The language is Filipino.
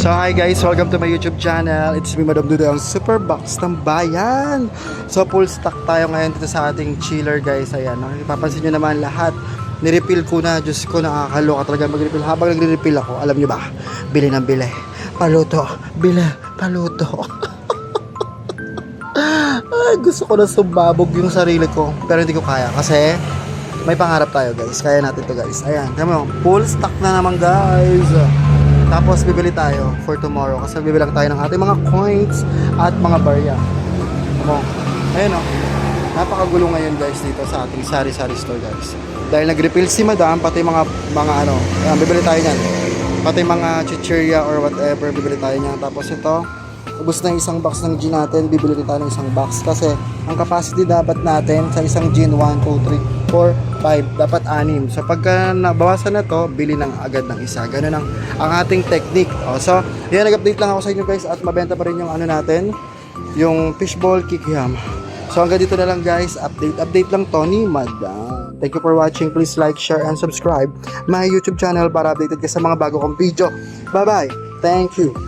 So hi guys, welcome to my YouTube channel. It's me Madam Duda, ang super box ng bayan. So full stock tayo ngayon dito sa ating chiller guys. Ayan, napapansin nyo naman lahat. Nirefill ko na, Diyos ko, nakakaloka talaga mag-refill. Habang nagre-refill ako, alam nyo ba, bili ng bili. Paluto, bili, paluto. Ay, gusto ko na sumabog yung sarili ko. Pero hindi ko kaya kasi may pangarap tayo guys. Kaya natin to guys. Ayan, tama mo, full stock na naman guys. Tapos bibili tayo for tomorrow kasi bibilang tayo ng ating mga coins at mga barya. Tama. Ayun o. Napakagulo ngayon guys dito sa ating sari-sari store guys. Dahil nag-refill si madam, pati mga ano, bibili tayo niyan. Pati mga chichirya or whatever, bibili tayo niyan. Tapos ito, ubos na isang box ng gin natin, bibili rin tayo ng isang box. Kasi ang capacity dapat natin sa isang gin, 1, 2, 3, 4, 5, dapat 6. So pagka nabawasan na to, bili ng agad ng isa. Ganun ang ating technique. So, yan, nag-update lang ako sa inyo guys at mabenta pa rin yung ano natin, yung fishball kikiam. So hanggang dito na lang guys, update lang to ni Madam. Thank you for watching. Please like, share, and subscribe my YouTube channel para updated ka sa mga bago kong video. Bye bye. Thank you.